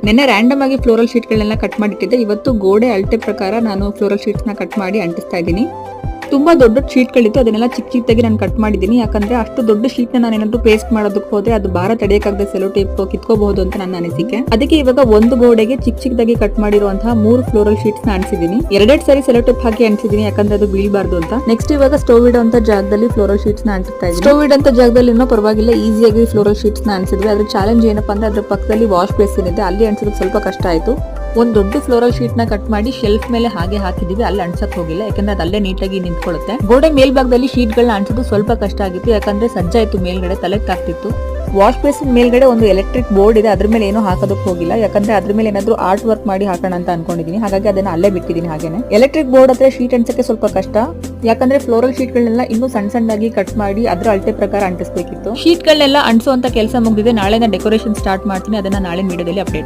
ನೆನ್ನೆ ರ್ಯಾಂಡಮ್ ಆಗಿ floral ಶೀಟ್ಗಳನ್ನೆಲ್ಲ cut ಮಾಡಿಟ್ಟಿದ್ದೆ. ಇವತ್ತು ಗೋಡೆ ಅಳತೆ ಪ್ರಕಾರ ನಾನು ಫ್ಲೋರಲ್ ಶೀಟ್ಸ್ನ ಕಟ್ ಮಾಡಿ ಅಂಟಿಸ್ತಾ ಇದ್ದೀನಿ. ತುಂಬಾ ದೊಡ್ಡ ಶೀಟ್ಗಳಿತ್ತು, ಅದನ್ನೆಲ್ಲ ಚಿಕ್ಕ ಚಿಕ್ಕದಾಗಿ ನಾನು ಕಟ್ ಮಾಡಿದ್ದೀನಿ. ಯಾಕಂದ್ರೆ ಅಷ್ಟು ದೊಡ್ಡ ಶೀಟ್ನ ನಾನು ಏನಾದ್ರು ಪೇಸ್ಟ್ ಮಾಡೋದಕ್ಕೆ ಹೋದ್ರೆ ಅದು ಭಾರ ತಡೆಯಕ್ಕಾಗದೆ ಸೆಲೋ ಟೇಪ್ ಕಿತ್ಕೋಬಹುದು ಅಂತ ನನ್ನ ಅನಿಸಿಕೆ. ಅದಕ್ಕೆ ಇವಾಗ ಒಂದು ಗೋಡೆಗೆ ಚಿಕ್ಕ ಚಿಕ್ಕದಾಗಿ ಕಟ್ ಮಾಡಿರುವಂತಹ 3 ಫ್ಲೋರಲ್ ಶೀಟ್ಸ್ ನ ಅಂಟಿಸಿದ್ದೀನಿ. ಎರಡೆರಡು ಸರಿ ಸೆಲೋ ಟೇಪ್ ಹಾಕಿ ಅಂಟಿಸಿದ್ದೀನಿ, ಯಾಕಂದ್ರೆ ಅದು ಬೀಳ್ಬಾರ್ದು ಅಂತ. ನೆಕ್ಸ್ಟ್ ಇವಾಗ ಸ್ಟೋವ್ ಇಡುವಂತ ಜಾಗದಲ್ಲಿ ಫ್ಲೋರಲ್ ಶೀಟ್ಸ್ ನ ಅಂಟಿಸ್ತಾ ಇದ್ದೀನಿ. ಸ್ಟೋವ್ ಇಡುವಂತ ಜಾಗದಲ್ಲಿ ಇನ್ನೂ ಪರವಾಗಿಲ್ಲ, ಈಸಿಯಾಗಿ ಫ್ಲೋರಲ್ ಶೀಟ್ಸ್ ನ ಅಂಟಿಸಿದ್ವಿ. ಅದ್ರ ಚಾಲೆಂಜ್ ಏನಪ್ಪಾ ಅಂದ್ರೆ ಅದ್ರ ಪಕ್ಕದಲ್ಲಿ ವಾಶ್ ಬೇಸಿನ್ ಇದೆ, ಅಲ್ಲಿ ಅಂಟಿಸೋದಕ್ಕೆ ಸ್ವಲ್ಪ ಕಷ್ಟ ಆಯ್ತು. ಒಂದು ದೊಡ್ಡ ಫ್ಲೋರಲ್ ಶೀಟ್ ನ ಕಟ್ ಮಾಡಿ ಶೆಲ್ಫ್ ಮೇಲೆ ಹಾಗೆ ಹಾಕಿದೀವಿ, ಅಲ್ಲಿ ಅಂಟ್ಸಕ್ ಹೋಗಿಲ್ಲ, ಯಾಕಂದ್ರೆ ಅದು ಅಲ್ಲೇ ನೀಟಾಗಿ ನಿಂತ್ಕೊಳ್ಳುತ್ತೆ. ಗೋಡೆ ಮೇಲ್ಭಾಗದಲ್ಲಿ ಶೀಟ್ ಗಳನ್ನ ಅಂಟಿಸೋದು ಸ್ವಲ್ಪ ಕಷ್ಟ ಆಗಿತ್ತು, ಯಾಕಂದ್ರೆ ಸಜ್ಜಾಯ್ತು ಮೇಲ್ಗಡೆ, ತಲೆತ್ತಾಗ್ತಿತ್ತು. ವಾಶ್ ಬೇಸಿನ್ ಮೇಲ್ಗಡೆ ಒಂದು ಎಲೆಕ್ಟ್ರಿಕ್ ಬೋರ್ಡ್ ಇದೆ, ಅದ್ರ ಮೇಲೆ ಏನೋ ಹಾಕೋದಕ್ಕೆ ಹೋಗಿಲ್ಲ, ಯಾಕಂದ್ರೆ ಅದ್ರ ಮೇಲೆ ಏನಾದ್ರು ಆರ್ಟ್ ವರ್ಕ್ ಮಾಡಿ ಹಾಕೋಣ ಅಂತ ಅನ್ಕೊಂಡಿದೀನಿ. ಹಾಗಾಗಿ ಅದನ್ನ ಅಲ್ಲೇ ಬಿಟ್ಟಿದ್ದೀನಿ ಹಾಗೇನೆ. ಎಲೆಕ್ಟ್ರಿಕ್ ಬೋರ್ಡ್ ಹತ್ರ ಶೀಟ್ ಅಂಟಿಸಕ್ಕೆ ಸ್ವಲ್ಪ ಕಷ್ಟ, ಯಾಕಂದ್ರೆ ಫ್ಲೋರಲ್ ಶೀಟ್ ಗಳನ್ನೆಲ್ಲ ಇನ್ನೂ ಸಣ್ಣ ಸಣ್ಣದಾಗಿ ಕಟ್ ಮಾಡಿ ಅದ್ರ ಅಳತೆ ಪ್ರಕಾರ ಅಂಟಿಸಬೇಕಿತ್ತು. ಶೀಟ್ ಗಳನ್ನೆಲ್ಲ ಅಂಟಿಸುವಂತ ಕೆಲಸ ಮುಗಿದಿದೆ. ನಾಳೆನ ಡೆಕೋರೇಷನ್ ಸ್ಟಾರ್ಟ್ ಮಾಡ್ತೀನಿ, ಅದನ್ನ ನಾಳೆ ವಿಡಿಯೋದಲ್ಲಿ ಅಪ್ಡೇಟ್